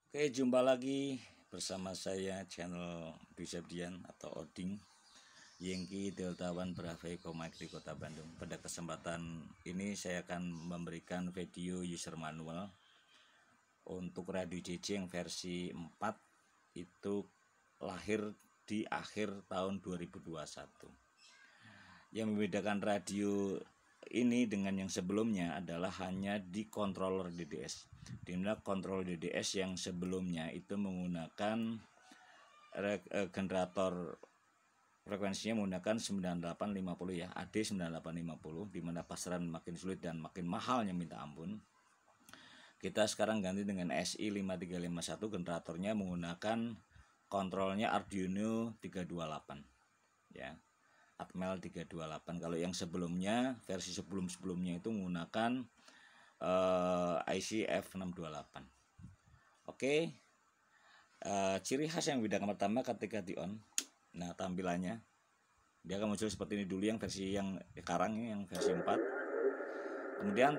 Oke, jumpa lagi bersama saya channel Bisabdian atau Oding Yankee Delta One Bravo Mike di Kota Bandung. Pada kesempatan ini saya akan memberikan video user manual untuk radio JJ yang versi 4 itu lahir di akhir tahun 2021. Yang membedakan radio ini dengan yang sebelumnya adalah hanya di controller DDS, dimana controller DDS yang sebelumnya itu menggunakan generator frekuensinya menggunakan 9850 ya, AD 9850, dimana pasaran makin sulit dan makin mahalnya minta ampun. Kita sekarang ganti dengan SI 5351, generatornya menggunakan kontrolnya Arduino 328 ya, Atmel 328. Kalau yang sebelumnya, versi sebelumnya itu menggunakan IC F628. Oke. Ciri khas yang membedakan pertama ketika di on. Nah, tampilannya dia akan muncul seperti ini dulu yang versi yang sekarang ini yang versi 4. Kemudian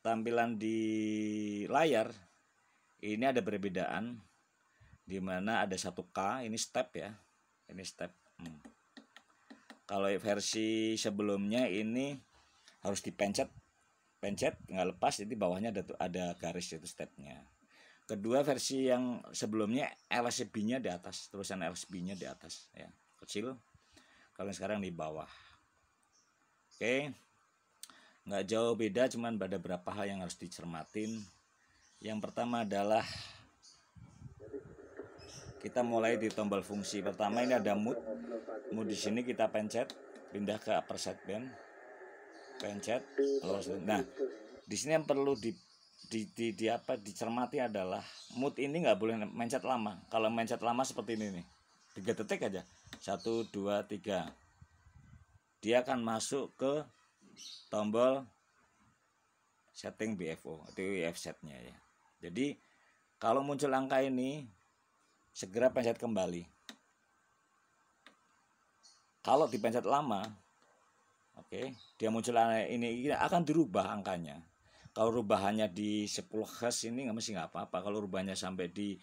tampilan di layar ini ada perbedaan, dimana ada 1K, ini step ya, ini step. Kalau versi sebelumnya ini harus dipencet nggak lepas, jadi bawahnya ada garis, itu stepnya. Kedua, versi yang sebelumnya LSB-nya di atas, terusan LSB-nya di atas ya, kecil. Kalau sekarang di bawah. Oke, nggak jauh beda, cuman ada beberapa hal yang harus dicermatin. Yang pertama adalah kita mulai di tombol fungsi. Pertama ini ada mood di sini kita pencet, pindah ke upper sideband, pencet. Nah, di sini yang perlu dicermati adalah mood ini nggak boleh mencet lama. Kalau mencet lama seperti ini nih, 3 detik aja, 1, 2, 3, dia akan masuk ke tombol setting BFO, itu EF setnya ya. Jadi kalau muncul angka ini, segera pencet kembali. Kalau dipencet lama, dia muncul ini akan dirubah angkanya. Kalau rubahannya di 10 Hz ini nggak apa-apa. Kalau rubahnya sampai di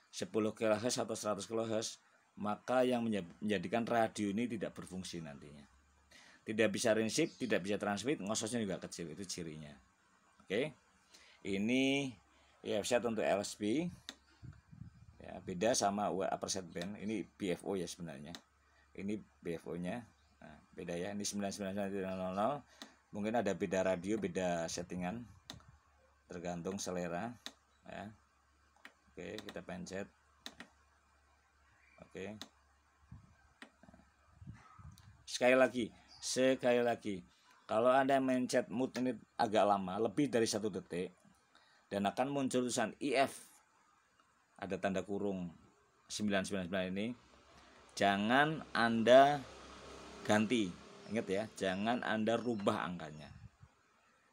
10 kHz atau 100 kHz, maka yang menjadikan radio ini tidak berfungsi nantinya. Tidak bisa receive, tidak bisa transmit, ngososnya juga kecil, itu cirinya. Oke. Ini EF set untuk LSB. Ya, beda sama upper sideband. Ini BFO ya sebenarnya. Ini BFO-nya. Nah, beda ya. Ini 99900. Mungkin ada beda radio, beda settingan, tergantung selera ya. Oke, kita pencet. Oke. Sekali lagi, kalau Anda mencet mood ini agak lama, lebih dari 1 detik, dan akan muncul tulisan IF, ada tanda kurung 999 ini, jangan Anda ganti. Ingat ya, jangan Anda rubah angkanya.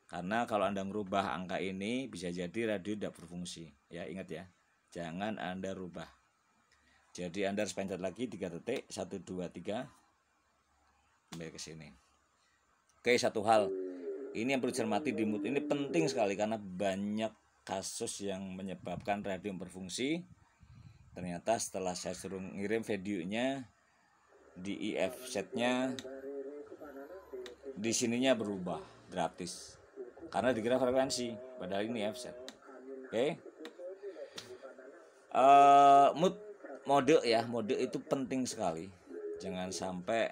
Karena kalau Anda merubah angka ini, bisa jadi radio tidak berfungsi. Ya, ingat ya, jangan Anda rubah. Jadi Anda harus pencet lagi 3 detik, 1, 2, 3, kembali ke sini. Oke, satu hal ini yang perlu dicermati di mood ini penting sekali, karena banyak kasus yang menyebabkan radio berfungsi. Ternyata setelah saya suruh ngirim videonya, di EF setnya di sininya berubah gratis karena dikira frekuensi, padahal ini EF set. Oke. Mode itu penting sekali, jangan sampai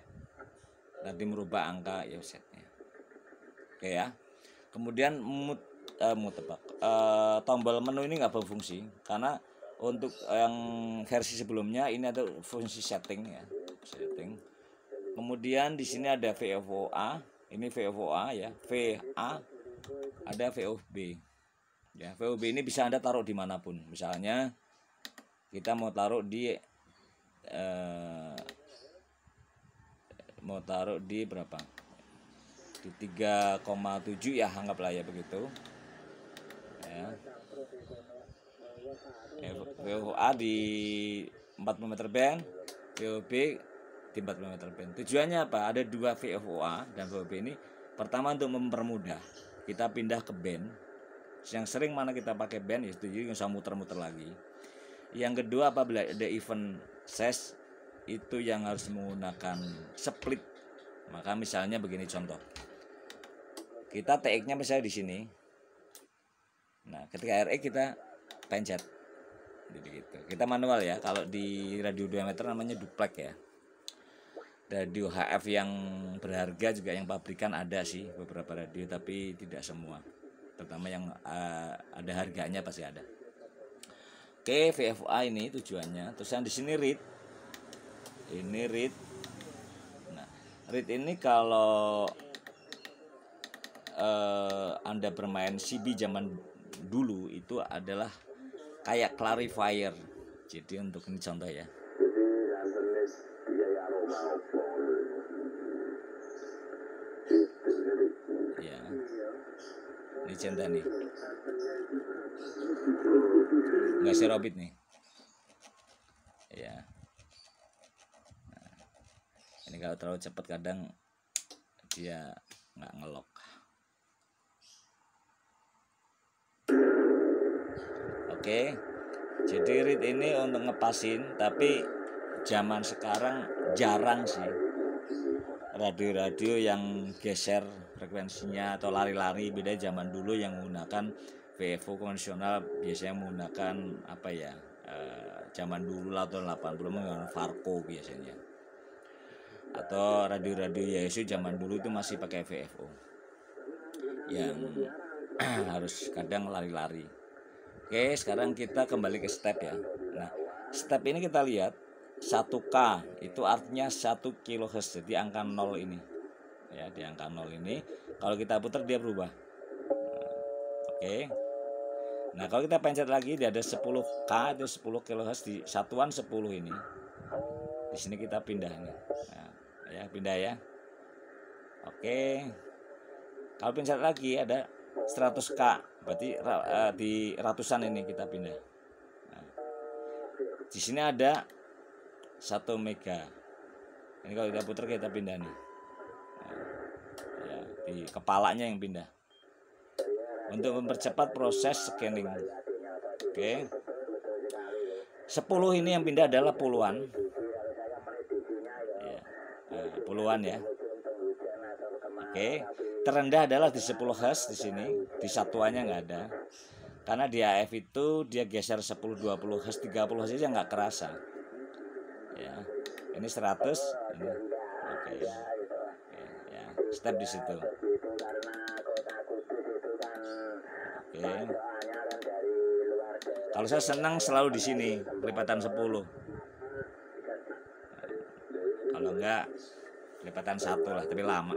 nanti merubah angka EF setnya. Oke ya. Kemudian tombol menu ini nggak berfungsi, karena untuk yang versi sebelumnya ini ada fungsi setting ya, setting. Kemudian di sini ada VOA, ini VOA ya, VA, ada VOB ya. VOB ini bisa Anda taruh dimanapun. Misalnya kita mau taruh di berapa, di 3,7 ya, anggaplah ya begitu ya. VOA di 40 meter band, VOB di 40 meter band. Tujuannya apa? Ada 2 VOA dan VOB ini. Pertama untuk mempermudah kita pindah ke band Yang sering mana kita pakai band itu jadi nggak usah muter-muter lagi. Yang kedua, apabila ada event ses itu yang harus menggunakan split. Maka misalnya begini contoh, kita TX-nya misalnya di sini. Nah, ketika RX kita pencet, jadi gitu. Kita manual ya. Kalau di radio 2 meter namanya duplex ya. Radio HF yang berharga juga yang pabrikan ada sih beberapa radio, tapi tidak semua. Terutama yang ada harganya pasti ada. Oke, VFA ini tujuannya. Terus yang di sini read. Ini read. Nah, read ini kalau Anda bermain CB zaman dulu itu adalah kayak clarifier. Jadi untuk ini contoh ya. Ya. Ini cinta nih. Enggak serobit nih. Ya. Nah, ini kalau terlalu cepat kadang dia nggak ngelok. Oke. Jadi read ini untuk ngepasin, tapi zaman sekarang jarang sih radio-radio yang geser frekuensinya atau lari-lari. Beda zaman dulu yang menggunakan VFO konvensional biasanya menggunakan apa ya, zaman dulu lah tahun 80 menggunakan Farco biasanya, atau radio-radio Yaesu zaman dulu itu masih pakai VFO yang harus kadang lari-lari. Oke, sekarang kita kembali ke step ya. Nah, step ini kita lihat 1K itu artinya 1 kHz. Jadi angka 0 ini. Ya, di angka 0 ini kalau kita putar dia berubah. Oke. Nah, kalau kita pencet lagi dia ada 10K itu 10 kHz di satuan 10 ini. Di sini kita pindah nih. Nah, ya, pindah ya. Oke. Kalau pencet lagi ada 100K, berarti di ratusan ini kita pindah. Nah, di sini ada 1 mega. Ini kalau kita putar kita pindah nih. Nah, ya, di kepalanya yang pindah. Untuk mempercepat proses scanning. Oke. 10 ini yang pindah adalah puluhan. Ya, puluhan ya. Oke. Terendah adalah di 10 Hz di sini, di satuannya nggak ada. Karena di AF itu dia geser 10, 20 Hz, 30 Hz aja nggak kerasa. Ya, ini 100 ini. Oke. Ya, step di situ. Oke. Kalau saya senang selalu di sini kelipatan 10. Kalau enggak kelipatan 1 lah, tapi lama.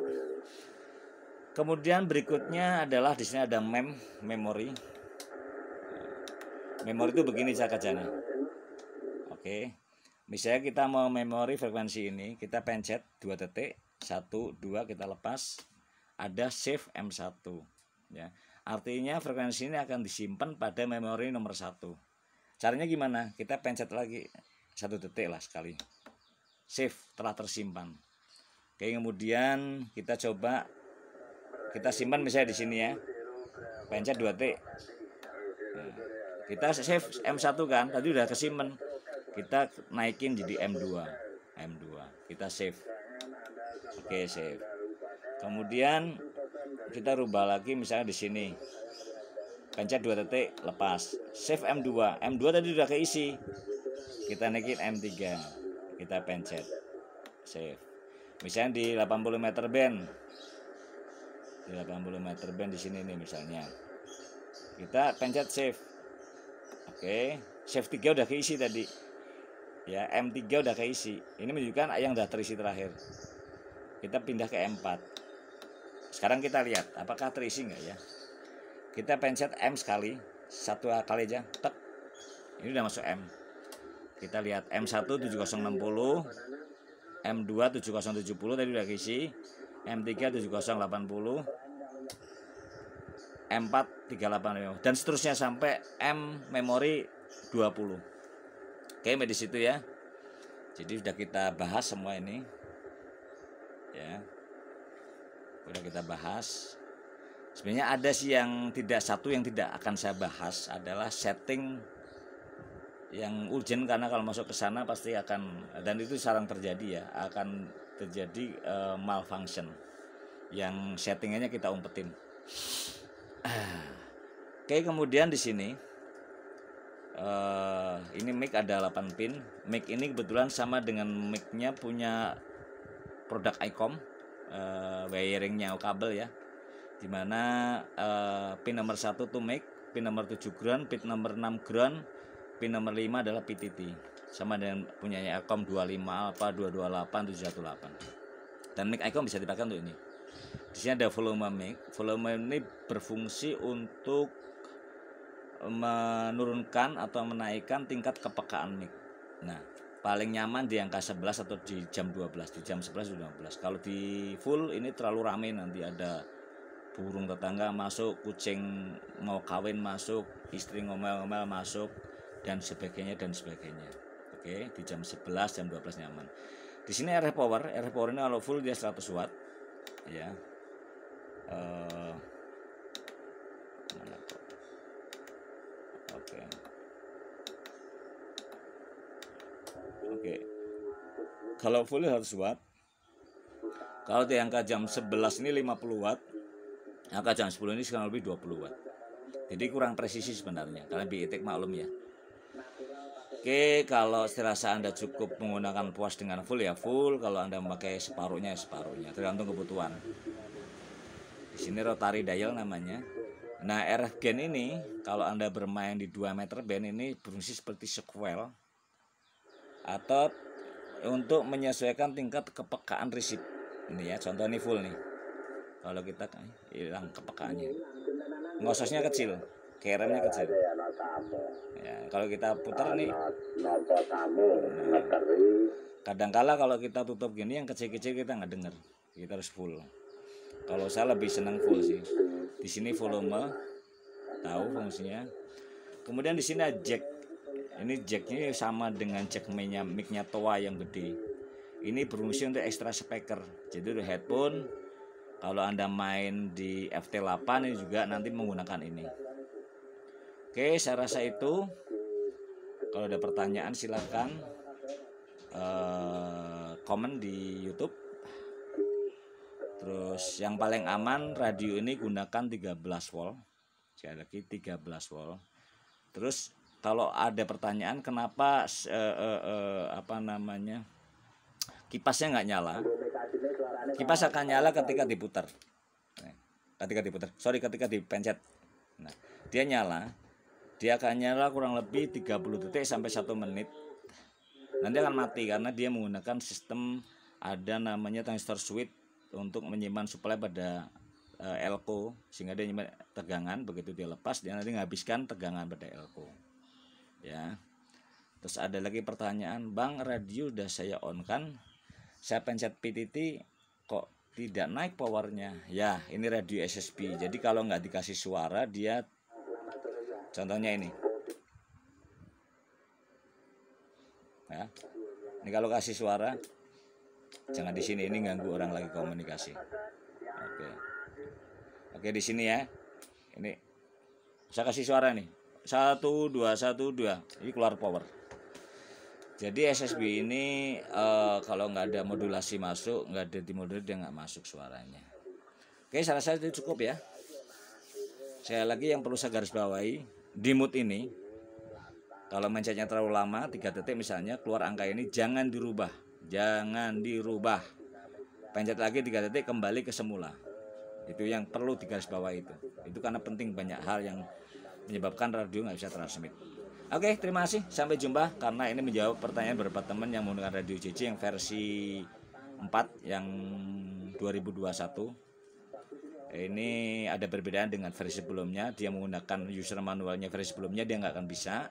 Kemudian berikutnya adalah di sini ada memori. Memori itu begini cara kerjanya. Oke. Misalnya kita mau memori frekuensi ini, kita pencet 2 detik, 1, 2 kita lepas, ada save M1 ya. Artinya frekuensi ini akan disimpan pada memori nomor 1. Caranya gimana? Kita pencet lagi 1 detik lah sekali. Save telah tersimpan. Oke, kemudian kita coba kita simpan misalnya di sini ya. Pencet 2 detik. Nah, kita save M1 kan, tadi udah kesimpan. Kita naikin jadi M2. Kita save. Oke, save. Kemudian kita rubah lagi misalnya di sini. Pencet 2 detik, lepas. Save M2. M2 tadi udah keisi. Kita naikin M3. Kita pencet. Save. Misalnya di 80 meter band. Di 80 meter band di sini nih misalnya. Kita pencet save. Oke, save 3 udah keisi tadi. Ya, M3 udah keisi. Ini menunjukkan yang udah terisi terakhir. Kita pindah ke M4. Sekarang kita lihat apakah terisi enggak ya. Kita pencet M sekali, 1 kali aja. Tek. Ini udah masuk M. Kita lihat M1 7060, M2 7070 tadi udah keisi, M3 7080, M4 385 dan seterusnya sampai M memori 20. Oke, di situ ya. Jadi sudah kita bahas semua ini. Ya. Sudah kita bahas. Sebenarnya ada sih yang tidak akan saya bahas adalah setting yang urgent, karena kalau masuk ke sana pasti akan, dan itu sering terjadi ya, akan terjadi malfunction yang settingannya kita umpetin. Oke, kemudian di sini ini mic ada 8 pin. Mic ini kebetulan sama dengan mic-nya punya produk ICOM, wiringnya kabel ya, dimana pin nomor 1 tuh mic, pin nomor 7 ground, pin nomor 6 ground, pin nomor 5 adalah PTT, sama dengan punyanya ICOM 25 Alpha, 228, 718. Dan mic ICOM bisa dipakai untuk ini. Di sini ada volume mic. Volume ini berfungsi untuk menurunkan atau menaikkan tingkat kepekaan mic. Nah, paling nyaman di angka 11 atau di jam 12, di jam 11 atau 12. Kalau di full ini terlalu rame, nanti ada burung tetangga masuk, kucing mau kawin masuk, istri ngomel-ngomel masuk, dan sebagainya dan sebagainya. Oke, di jam 11, jam 12 nyaman. Di sini RF power ini kalau full dia 100 watt ya. Oke. Kalau full 100 watt. Kalau di angka jam 11 ini 50 watt. Angka jam 10 ini sekarang lebih 20 watt. Jadi kurang presisi sebenarnya. Kalian biitik maklum ya. Oke, kalau dirasa Anda cukup menggunakan puas dengan full ya full. Kalau Anda memakai separuhnya separuhnya, tergantung kebutuhan. Di sini rotary dial namanya. Nah, RF gain ini kalau Anda bermain di 2 meter band ini berfungsi seperti sequel atau untuk menyesuaikan tingkat kepekaan receive. Ini ya, contoh ini full nih. Kalau kita hilang kepekaannya, ngososnya kecil, keremnya kecil. Ya, kalau kita putar nih, kadangkala kalau kita tutup gini yang kecil-kecil kita nggak dengar, kita harus full. Kalau saya lebih senang full sih. Di sini volume, tahu fungsinya. Kemudian di sini ada jack. Ini jacknya sama dengan jack mic-nya Toa yang gede. Ini berfungsi untuk extra speaker. Jadi untuk headphone, kalau Anda main di FT8 ini juga nanti menggunakan ini. Oke, saya rasa itu. Kalau ada pertanyaan silahkan komen di YouTube. Terus yang paling aman radio ini gunakan 13 volt. Sekali lagi 13 volt. Terus kalau ada pertanyaan kenapa kipasnya nggak nyala? Kipas akan nyala ketika diputar. Ketika dipencet. Nah, dia nyala. Dia akan nyala kurang lebih 30 detik sampai 1 menit. Nanti akan mati karena dia menggunakan sistem ada namanya transistor switch untuk menyimpan suplai pada elko, sehingga dia menyimpan tegangan. Begitu dia lepas, dia nanti menghabiskan tegangan pada elko. Ya. Terus ada lagi pertanyaan, Bang, radio udah saya on kan, saya pencet PTT kok tidak naik powernya. Ya, ini radio SSB. Jadi kalau nggak dikasih suara, dia, contohnya ini ya, ini kalau kasih suara jangan di sini, ini ganggu orang lagi komunikasi. Oke, di sini ya, ini saya kasih suara nih, 1 2 1 2, ini keluar power. Jadi SSB ini kalau nggak ada modulasi masuk, nggak ada dimodulasi, dia nggak masuk suaranya. Oke, saya rasa itu cukup ya. Saya lagi yang perlu saya garis bawahi, di mood ini kalau mencetnya terlalu lama 3 detik misalnya, keluar angka ini jangan dirubah. Pencet lagi 3 detik kembali ke semula. Itu yang perlu digarisbawahi itu. Itu karena penting, banyak hal yang menyebabkan radio nggak bisa transmit. Oke, terima kasih. Sampai jumpa, karena ini menjawab pertanyaan beberapa teman yang menggunakan radio JJ yang versi 4 yang 2021. Ini ada perbedaan dengan versi sebelumnya. Dia menggunakan user manualnya, versi sebelumnya dia nggak akan bisa,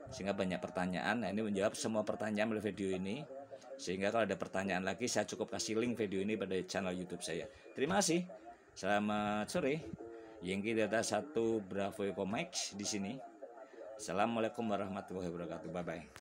sehingga banyak pertanyaan. Nah, ini menjawab semua pertanyaan melalui video ini, sehingga kalau ada pertanyaan lagi saya cukup kasih link video ini pada channel YouTube saya. Terima kasih. Selamat sore. Yankee Delta 1 Bravo Echo Max di sini. Assalamualaikum warahmatullahi wabarakatuh. Bye bye.